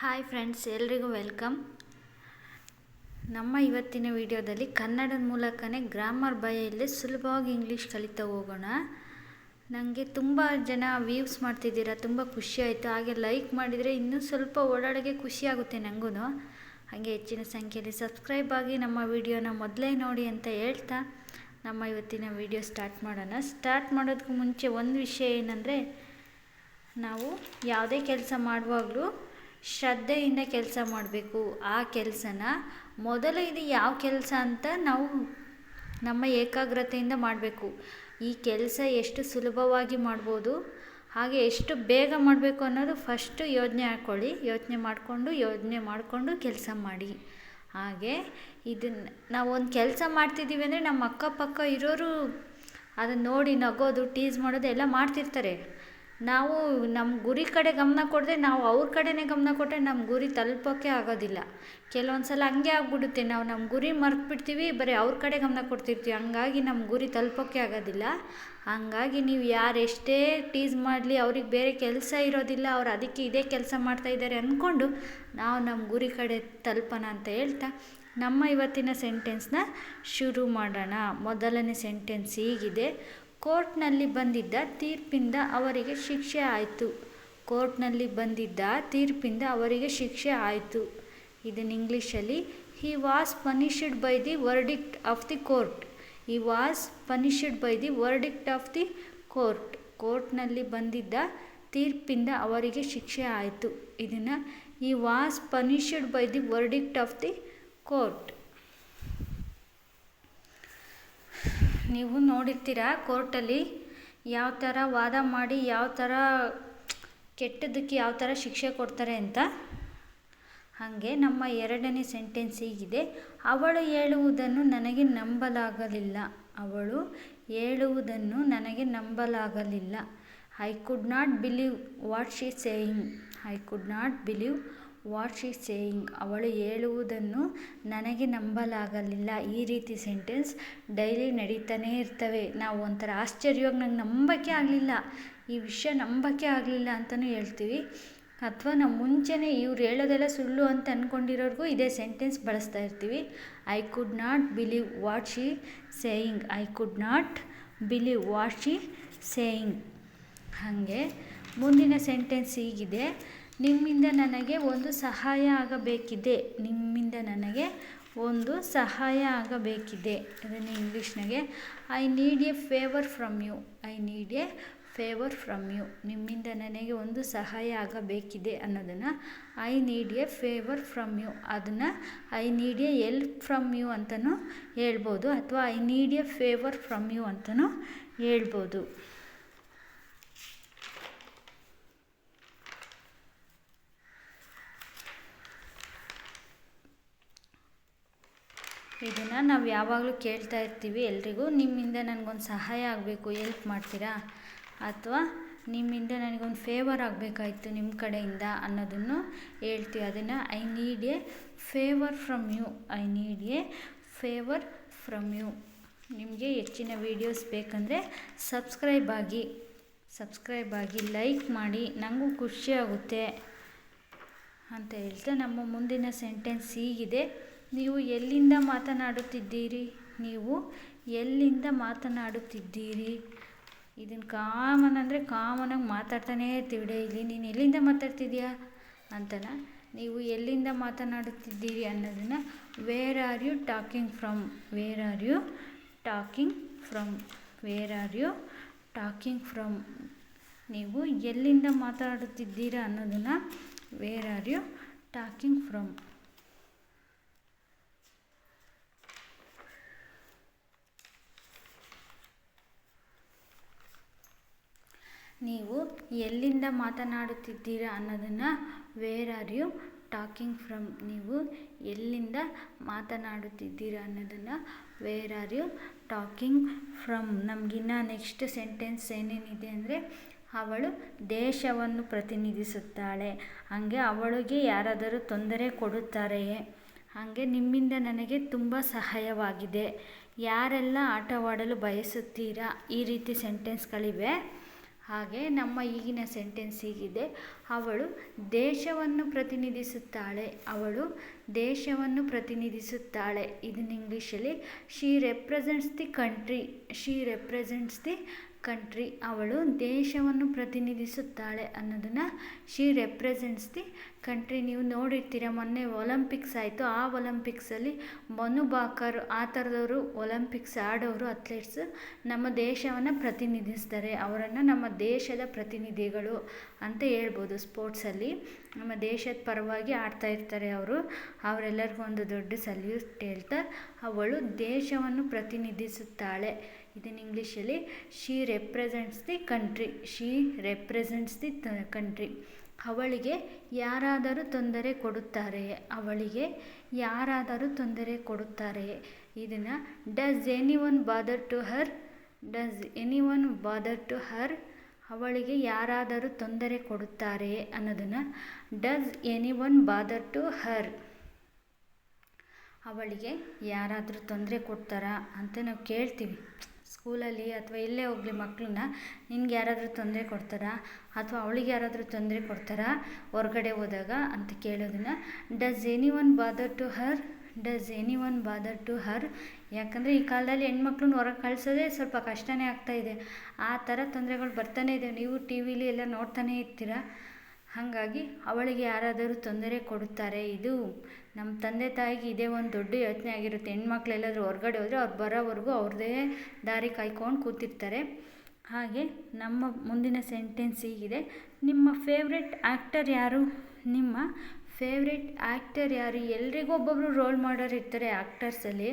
Hi friends, ಎಲ್ರಿಗೂ welcome. ನಮ್ಮ ಇವತ್ತಿನ ವಿಡಿಯೋದಲ್ಲಿ ಕನ್ನಡದ ಮೂಲಕನೇ ಗ್ರಾಮರ್ ಭಯ ಇಲ್ಲದೆ ಸುಲಭವಾಗಿ ಇಂಗ್ಲೀಷ್ ಕಲಿತಾ ಹೋಗೋಣ. ನನಗೆ ತುಂಬ ಜನ ವ್ಯೂಸ್ ಮಾಡ್ತಿದ್ದೀರಾ, ತುಂಬ ಖುಷಿ ಆಯಿತು. ಹಾಗೆ ಲೈಕ್ ಮಾಡಿದರೆ ಇನ್ನೂ ಸ್ವಲ್ಪ ಓಡಾಡೋಕ್ಕೆ ಖುಷಿಯಾಗುತ್ತೆ ನನಗೂ. ಹಾಗೆ ಹೆಚ್ಚಿನ ಸಂಖ್ಯೆಯಲ್ಲಿ ಸಬ್ಸ್ಕ್ರೈಬ್ ಆಗಿ ನಮ್ಮ ವಿಡಿಯೋನ ಮೊದಲೇ ನೋಡಿ ಅಂತ ಹೇಳ್ತಾ ನಮ್ಮ ಇವತ್ತಿನ ವಿಡಿಯೋ ಸ್ಟಾರ್ಟ್ ಮಾಡೋಣ. ಸ್ಟಾರ್ಟ್ ಮಾಡೋದಕ್ಕೂ ಮುಂಚೆ ಒಂದು ವಿಷಯ ಏನಂದರೆ, ನಾವು ಯಾವುದೇ ಕೆಲಸ ಮಾಡುವಾಗಲೂ ಶ್ರದ್ಧೆಯಿಂದ ಕೆಲಸ ಮಾಡಬೇಕು. ಆ ಕೆಲಸನ ಮೊದಲು ಇದು ಯಾವ ಕೆಲಸ ಅಂತ ನಾವು ನಮ್ಮ ಏಕಾಗ್ರತೆಯಿಂದ ಮಾಡಬೇಕು. ಈ ಕೆಲಸ ಎಷ್ಟು ಸುಲಭವಾಗಿ ಮಾಡ್ಬೋದು, ಹಾಗೆ ಎಷ್ಟು ಬೇಗ ಮಾಡಬೇಕು ಅನ್ನೋದು ಫಸ್ಟು ಯೋಚನೆ ಮಾಡಿಕೊಂಡು ಕೆಲಸ ಮಾಡಿ. ಹಾಗೆ ಇದನ್ನು ನಾವು ಒಂದು ಕೆಲಸ ಮಾಡ್ತಿದ್ದೀವಿ ಅಂದರೆ ನಮ್ಮ ಅಕ್ಕಪಕ್ಕ ಇರೋರು ಅದನ್ನು ನೋಡಿ ನಗೋದು, ಟೀಸ್ ಮಾಡೋದು ಎಲ್ಲ ಮಾಡ್ತಿರ್ತಾರೆ. ನಾವು ನಮ್ಮ ಗುರಿ ಕಡೆ ಗಮನ ಕೊಡದೆ ನಾವು ಅವ್ರ ಕಡೆನೇ ಗಮನ ಕೊಟ್ಟರೆ ನಮ್ಮ ಗುರಿ ತಲುಪೋಕ್ಕೆ ಆಗೋದಿಲ್ಲ. ಕೆಲವೊಂದು ಸಲ ಹಂಗೆ ಆಗ್ಬಿಡುತ್ತೆ, ನಾವು ನಮ್ಮ ಗುರಿ ಮರೆತುಬಿಡ್ತೀವಿ, ಬರೀ ಅವ್ರ ಕಡೆ ಗಮನ ಕೊಡ್ತಿರ್ತೀವಿ. ಹಂಗಾಗಿ ನಮ್ಮ ಗುರಿ ತಲುಪೋಕ್ಕೆ ಆಗೋದಿಲ್ಲ. ಹಂಗಾಗಿ ನೀವು ಯಾರು ಎಷ್ಟೇ ಟೀಸ್ ಮಾಡಲಿ, ಅವ್ರಿಗೆ ಬೇರೆ ಕೆಲಸ ಇರೋದಿಲ್ಲ, ಅವ್ರು ಅದಕ್ಕೆ ಇದೇ ಕೆಲಸ ಮಾಡ್ತಾಯಿದ್ದಾರೆ ಅಂದ್ಕೊಂಡು ನಾವು ನಮ್ಮ ಗುರಿ ಕಡೆ ತಲುಪೋಣ ಅಂತ ಹೇಳ್ತಾ ನಮ್ಮ ಇವತ್ತಿನ ಸೆಂಟೆನ್ಸ್ನ ಶುರು ಮಾಡೋಣ. ಮೊದಲನೇ ಸೆಂಟೆನ್ಸ್ ಹೀಗಿದೆ: ಕೋರ್ಟ್ನಲ್ಲಿ ಬಂದಿದ್ದ ತೀರ್ಪಿಂದ ಅವರಿಗೆ ಶಿಕ್ಷೆ ಆಯಿತು. ಕೋರ್ಟ್ನಲ್ಲಿ ಬಂದಿದ್ದ ತೀರ್ಪಿಂದ ಅವರಿಗೆ ಶಿಕ್ಷೆ ಆಯಿತು. ಇದನ್ನು ಇಂಗ್ಲೀಷಲ್ಲಿ he was punished by the verdict of the court. He was punished by the verdict of the court. ಕೋರ್ಟ್ನಲ್ಲಿ ಬಂದಿದ್ದ ತೀರ್ಪಿಂದ ಅವರಿಗೆ ಶಿಕ್ಷೆ ಆಯಿತು. ಇದನ್ನು he was punished by the verdict of the court. ನೀವು ನೋಡಿರ್ತೀರ ಕೋರ್ಟಲ್ಲಿ ಯಾವ ಥರ ವಾದ ಮಾಡಿ ಯಾವ ಥರ ಕೆಟ್ಟದ್ದಕ್ಕೆ ಯಾವ ಥರ ಶಿಕ್ಷೆ ಕೊಡ್ತಾರೆ ಅಂತ. ಹಾಗೆ ನಮ್ಮ ಎರಡನೇ ಸೆಂಟೆನ್ಸ್ ಹೀಗಿದೆ: ಅವಳು ಹೇಳುವುದನ್ನು ನನಗೆ ನಂಬಲಾಗಲಿಲ್ಲ. ಅವಳು ಹೇಳುವುದನ್ನು ನನಗೆ ನಂಬಲಾಗಲಿಲ್ಲ. I could not believe what she saying. I could not believe what she saying. ಅವಳು ಹೇಳುವುದನ್ನು ನನಗೆ ನಂಬಲಾಗಲಿಲ್ಲ. ಈ ರೀತಿ ಸೆಂಟೆನ್ಸ್ ಡೈಲಿ ನಡೀತಾನೇ ಇರ್ತವೆ. ನಾವು ಒಂಥರ ಆಶ್ಚರ್ಯವಾಗಿ ನಂಗೆ ನಂಬಕ್ಕೆ ಆಗಲಿಲ್ಲ, ಈ ವಿಷಯ ನಂಬಕ್ಕೆ ಆಗಲಿಲ್ಲ ಅಂತಲೂ ಹೇಳ್ತೀವಿ. ಅಥವಾ ನಾವು ಮುಂಚೆನೇ ಇವ್ರು ಹೇಳೋದೆಲ್ಲ ಸುಳ್ಳು ಅಂತ ಅಂದ್ಕೊಂಡಿರೋರ್ಗೂ ಇದೇ ಸೆಂಟೆನ್ಸ್ ಬಳಸ್ತಾ ಇರ್ತೀವಿ. I could not believe what she saying. I could not believe what she saying. ಹಾಗೆ ಮುಂದಿನ ಸೆಂಟೆನ್ಸ್ ಹೀಗಿದೆ: ನಿಮ್ಮಿಂದ ನನಗೆ ಒಂದು ಸಹಾಯ ಆಗಬೇಕಿದೆ. ನಿಮ್ಮಿಂದ ನನಗೆ ಒಂದು ಸಹಾಯ ಆಗಬೇಕಿದೆ. ಇದನ್ನು ಇಂಗ್ಲೀಷ್ನಾಗೆ I need a favour from you. I need a favour from you. ನಿಮ್ಮಿಂದ ನನಗೆ ಒಂದು ಸಹಾಯ ಆಗಬೇಕಿದೆ ಅನ್ನೋದನ್ನು I need a favour from you. ಅದನ್ನು I need a help from you ಅಂತಲೂ ಹೇಳ್ಬೋದು, ಅಥವಾ I need a favour from you ಅಂತಲೂ ಹೇಳ್ಬೋದು. ಇದನ್ನು ನಾವು ಯಾವಾಗಲೂ ಕೇಳ್ತಾ ಇರ್ತೀವಿ ಎಲ್ರಿಗೂ. ನಿಮ್ಮಿಂದ ನನಗೊಂದು ಸಹಾಯ ಆಗಬೇಕು, ಎಲ್ಪ್ ಮಾಡ್ತೀರಾ? ಅಥವಾ ನಿಮ್ಮಿಂದ ನನಗೊಂದು ಫೇವರ್ ಆಗಬೇಕಾಯ್ತು ನಿಮ್ಮ ಕಡೆಯಿಂದ ಅನ್ನೋದನ್ನು ಹೇಳ್ತೀವಿ. ಅದನ್ನು I need a favour from you. I need a favour from you. ನಿಮಗೆ ಹೆಚ್ಚಿನ ವೀಡಿಯೋಸ್ ಬೇಕಂದರೆ ಸಬ್ಸ್ಕ್ರೈಬ್ ಆಗಿ ಲೈಕ್ ಮಾಡಿ, ನನಗೂ ಖುಷಿಯಾಗುತ್ತೆ ಅಂತ ಹೇಳ್ತಾ ನಮ್ಮ ಮುಂದಿನ ಸೆಂಟೆನ್ಸ್ ಹೀಗಿದೆ: ನೀವು ಎಲ್ಲಿಂದ ಮಾತನಾಡುತ್ತಿದ್ದೀರಿ? ನೀವು ಎಲ್ಲಿಂದ ಮಾತನಾಡುತ್ತಿದ್ದೀರಿ? ಇದನ್ನು ಕಾಮನಾಗಿ ಮಾತಾಡ್ತಾನೇ ಇರ್ತೀವಿ ಡೈಲಿ. ನೀನು ಎಲ್ಲಿಂದ ಮಾತಾಡ್ತಿದ್ದೀಯಾ ಅಂತನ. ನೀವು ಎಲ್ಲಿಂದ ಮಾತನಾಡುತ್ತಿದ್ದೀರಿ ಅನ್ನೋದನ್ನು where are you talking from. Where are you talking from. Where are you talking from. ನೀವು ಎಲ್ಲಿಂದ ಮಾತಾಡುತ್ತಿದ್ದೀರಾ ಅನ್ನೋದನ್ನು where are you talking from. ನೀವು ಎಲ್ಲಿಂದ ಮಾತನಾಡುತ್ತಿದ್ದೀರಾ ಅನ್ನೋದನ್ನು where are you talking from. ನೀವು ಎಲ್ಲಿಂದ ಮಾತನಾಡುತ್ತಿದ್ದೀರಾ ಅನ್ನೋದನ್ನು where are you talking from. ನಮಗಿನ್ನ ನೆಕ್ಸ್ಟ್ ಸೆಂಟೆನ್ಸ್ ಏನೇನಿದೆ ಅಂದರೆ, ಅವಳು ದೇಶವನ್ನು ಪ್ರತಿನಿಧಿಸುತ್ತಾಳೆ. ಹಾಗೆ ಅವಳಿಗೆ ಯಾರಾದರೂ ತೊಂದರೆ ಕೊಡುತ್ತಾರೆಯೇ? ಹಾಗೆ ನಿಮ್ಮಿಂದ ನನಗೆ ತುಂಬ ಸಹಾಯವಾಗಿದೆ. ಯಾರೆಲ್ಲ ಆಟವಾಡಲು ಬಯಸುತ್ತೀರಾ? ಈ ರೀತಿ ಸೆಂಟೆನ್ಸ್ಗಳಿವೆ. ಹಾಗೆ ನಮ್ಮ ಈಗಿನ ಸೆಂಟೆನ್ಸ್ ಹೀಗಿದೆ, ಅವಳು ದೇಶವನ್ನು ಪ್ರತಿನಿಧಿಸುತ್ತಾಳೆ. ಅವಳು ದೇಶವನ್ನು ಪ್ರತಿನಿಧಿಸುತ್ತಾಳೆ. ಇದನ್ನು ಇಂಗ್ಲೀಷಲ್ಲಿ she represents the country. She represents the country. ಅವಳು ದೇಶವನ್ನು ಪ್ರತಿನಿಧಿಸುತ್ತಾಳೆ ಅನ್ನೋದನ್ನು ಶಿ ರೆಪ್ರೆಸೆಂಟ್ಸ್ ದಿ ಕಂಟ್ರಿ. ನೀವು ನೋಡಿರ್ತೀರ, ಮೊನ್ನೆ ಒಲಿಂಪಿಕ್ಸ್ ಆಯಿತು. ಆ ಒಲಿಂಪಿಕ್ಸಲ್ಲಿ ಮನು ಭಾಕರ್ ಆ ಥರದವರು ಒಲಿಂಪಿಕ್ಸ್ ಆಡೋರು ಅಥ್ಲೆಟ್ಸ್ ನಮ್ಮ ದೇಶವನ್ನು ಪ್ರತಿನಿಧಿಸ್ತಾರೆ. ಅವರನ್ನು ನಮ್ಮ ದೇಶದ ಪ್ರತಿನಿಧಿಗಳು ಅಂತ ಹೇಳ್ಬೋದು. ಸ್ಪೋರ್ಟ್ಸಲ್ಲಿ ನಮ್ಮ ದೇಶದ ಪರವಾಗಿ ಆಡ್ತಾ ಇರ್ತಾರೆ ಅವರು. ಅವರೆಲ್ಲರಿಗೂ ಒಂದು ದೊಡ್ಡ ಸಲ್ಯೂಟ್ ಹೇಳ್ತಾ ಅವಳು ದೇಶವನ್ನು ಪ್ರತಿನಿಧಿಸುತ್ತಾಳೆ. ಇದನ್ನು ಇಂಗ್ಲೀಷಲ್ಲಿ she represents the country. She represents the country. ಅವಳಿಗೆ ಯಾರಾದರೂ ತೊಂದರೆ ಕೊಡುತ್ತಾರೆಯೇ. ಅವಳಿಗೆ ಯಾರಾದರೂ ತೊಂದರೆ ಕೊಡುತ್ತಾರೆಯೇ. ಇದನ್ನು does anyone bother to her. Does anyone bother to her. ಅವಳಿಗೆ ಯಾರಾದರೂ ತೊಂದರೆ ಕೊಡುತ್ತಾರೆಯೇ ಅನ್ನೋದನ್ನು does anyone bother to her. ಅವಳಿಗೆ ಯಾರಾದರೂ ತೊಂದರೆ ಕೊಡ್ತಾರಾ ಅಂತ ನಾವು ಕೇಳ್ತೀವಿ ಸ್ಕೂಲಲ್ಲಿ ಅಥವಾ ಎಲ್ಲೇ ಹೋಗಲಿ ಮಕ್ಕಳನ್ನ. ನಿನ್ಗೆ ಯಾರಾದರೂ ತೊಂದರೆ ಕೊಡ್ತಾರಾ ಅಥವಾ ಅವಳಿಗೆ ಯಾರಾದರೂ ತೊಂದರೆ ಕೊಡ್ತಾರಾ ಹೊರಗಡೆ ಹೋದಾಗ ಅಂತ ಕೇಳೋದನ್ನು does anyone bother to her. Does anyone bother to her. ಯಾಕಂದರೆ ಈ ಕಾಲದಲ್ಲಿ ಹೆಣ್ಮಕ್ಳನ್ನ ಹೊರಗೆ ಕಳಿಸೋದೇ ಸ್ವಲ್ಪ ಕಷ್ಟನೇ ಆಗ್ತಾಯಿದೆ. ಆ ಥರ ತೊಂದರೆಗಳು ಬರ್ತಾನೆ ಇದೆ. ನೀವು ಟಿ ವಿಲಿ ಎಲ್ಲ ನೋಡ್ತಾನೇ ಇರ್ತೀರ. ಹಾಗಾಗಿ ಅವಳಿಗೆ ಯಾರಾದರೂ ತೊಂದರೆ ಕೊಡುತ್ತಾರೆ. ಇದು ನಮ್ಮ ತಂದೆ ತಾಯಿಗೆ ಇದೇ ಒಂದು ದೊಡ್ಡ ಯೋಚನೆ ಆಗಿರುತ್ತೆ. ಹೆಣ್ಮಕ್ಳು ಎಲ್ಲಾದರೂ ಹೊರಗಡೆ ಹೋದರೆ ಅವ್ರು ಬರೋವರೆಗೂ ಅವ್ರದ್ದೇ ದಾರಿ ಕಾಯ್ಕೊಂಡು ಕೂತಿರ್ತಾರೆ. ಹಾಗೆ ನಮ್ಮ ಮುಂದಿನ ಸೆಂಟೆನ್ಸ್ ಹೀಗಿದೆ, ನಿಮ್ಮ ಫೇವ್ರೆಟ್ ಆ್ಯಕ್ಟರ್ ಯಾರು. ನಿಮ್ಮ ಫೇವ್ರೆಟ್ ಆ್ಯಕ್ಟರ್ ಯಾರು. ಎಲ್ರಿಗೂ ಒಬ್ಬೊಬ್ಬರು ರೋಲ್ ಮಾಡೋರು ಇರ್ತಾರೆ ಆ್ಯಕ್ಟರ್ಸಲ್ಲಿ.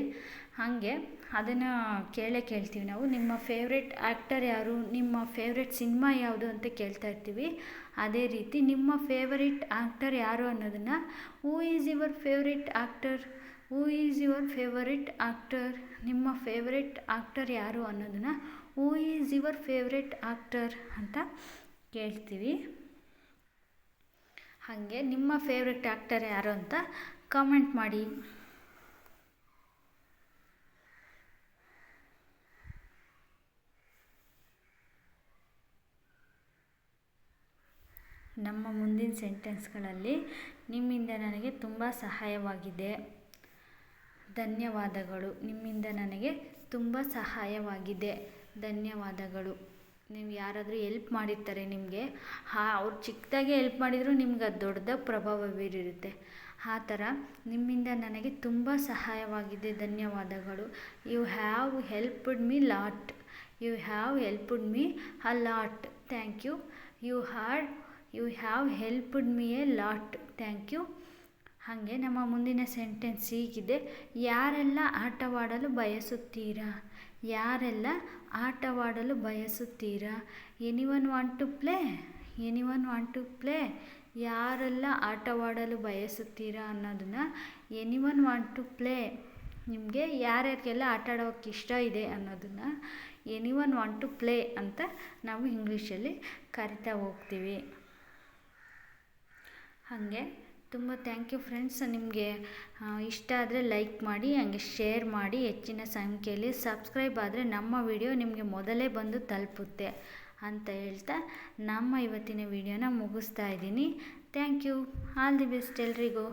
ಹಾಗೆ ಅದನ್ನು ಕೇಳ್ತೀವಿ ನಾವು. ನಿಮ್ಮ ಫೇವ್ರೆಟ್ ಆ್ಯಕ್ಟರ್ ಯಾರು, ನಿಮ್ಮ ಫೇವ್ರೆಟ್ ಸಿನಿಮಾ ಯಾವುದು ಅಂತ ಕೇಳ್ತಾ ಇರ್ತೀವಿ. ಅದೇ ರೀತಿ ನಿಮ್ಮ ಫೇವರಿಟ್ ಆ್ಯಕ್ಟರ್ ಯಾರು ಅನ್ನೋದನ್ನು who is your favourite actor. Who is your favourite actor. ನಿಮ್ಮ ಫೇವ್ರೆಟ್ ಆ್ಯಕ್ಟರ್ ಯಾರು ಅನ್ನೋದನ್ನು who is your favourite actor ಅಂತ ಕೇಳ್ತೀವಿ. ಹಾಗೆ ನಿಮ್ಮ ಫೇವ್ರೆಟ್ ಆ್ಯಕ್ಟರ್ ಯಾರು ಅಂತ ಕಾಮೆಂಟ್ ಮಾಡಿ. ನಮ್ಮ ಮುಂದಿನ ಸೆಂಟೆನ್ಸ್ಗಳಲ್ಲಿ ನಿಮ್ಮಿಂದ ನನಗೆ ತುಂಬ ಸಹಾಯವಾಗಿದೆ. ಧನ್ಯವಾದಗಳು. ನಿಮ್ಮಿಂದ ನನಗೆ ತುಂಬ ಸಹಾಯವಾಗಿದೆ. ಧನ್ಯವಾದಗಳು. ನೀವು ಯಾರಾದರೂ ಹೆಲ್ಪ್ ಮಾಡಿರ್ತಾರೆ ನಿಮಗೆ, ಅವ್ರು ಚಿಕ್ಕದಾಗೆ ಹೆಲ್ಪ್ ಮಾಡಿದರೂ ನಿಮ್ಗೆ ಅದು ದೊಡ್ಡದಾಗಿ ಪ್ರಭಾವ ಬೀರಿರುತ್ತೆ. ಆ ಥರ ನಿಮ್ಮಿಂದ ನನಗೆ ತುಂಬ ಸಹಾಯವಾಗಿದೆ. ಧನ್ಯವಾದಗಳು. You have helped me lot. You have helped me a lot. Thank you. You have helped me a lot. Thank you. ಹಾಗೆ ನಮ್ಮ ಮುಂದಿನ ಸೆಂಟೆನ್ಸ್ ಹೀಗಿದೆ, ಯಾರೆಲ್ಲ ಆಟವಾಡಲು ಬಯಸುತ್ತೀರಾ. ಯಾರೆಲ್ಲ ಆಟವಾಡಲು ಬಯಸುತ್ತೀರಾ. Anyone want to play. Anyone want to play. ಯಾರೆಲ್ಲ ಆಟವಾಡಲು ಬಯಸುತ್ತೀರಾ ಅನ್ನೋದನ್ನು ಎನಿವನ್ ವಾಂಟ್ ಟು ಪ್ಲೇ. ನಿಮಗೆ ಯಾರ್ಯಾರಿಗೆಲ್ಲ ಆಟ ಆಡೋಕ್ಕೆ ಇಷ್ಟ ಇದೆ ಅನ್ನೋದನ್ನು ಎನಿವನ್ ವಾಂಟ್ ಟು ಪ್ಲೇ ಅಂತ ನಾವು ಇಂಗ್ಲೀಷಲ್ಲಿ ಕರಿತಾ ಹೋಗ್ತೀವಿ. ಹಾಗೆ ತುಂಬ ಥ್ಯಾಂಕ್ ಯು ಫ್ರೆಂಡ್ಸ್. ನಿಮಗೆ ಇಷ್ಟ ಆದರೆ ಲೈಕ್ ಮಾಡಿ, ಹಾಗೆ ಶೇರ್ ಮಾಡಿ. ಹೆಚ್ಚಿನ ಸಂಖ್ಯೆಯಲ್ಲಿ ಸಬ್ಸ್ಕ್ರೈಬ್ ಆದರೆ ನಮ್ಮ ವಿಡಿಯೋ ನಿಮಗೆ ಮೊದಲೇ ಬಂದು ತಲುಪುತ್ತೆ ಅಂತ ಹೇಳ್ತಾ ನಮ್ಮ ಇವತ್ತಿನ ವಿಡಿಯೋನ ಮುಗಿಸ್ತಾ ಇದ್ದೀನಿ. Thank you. All the best ಎಲ್ರಿಗೂ.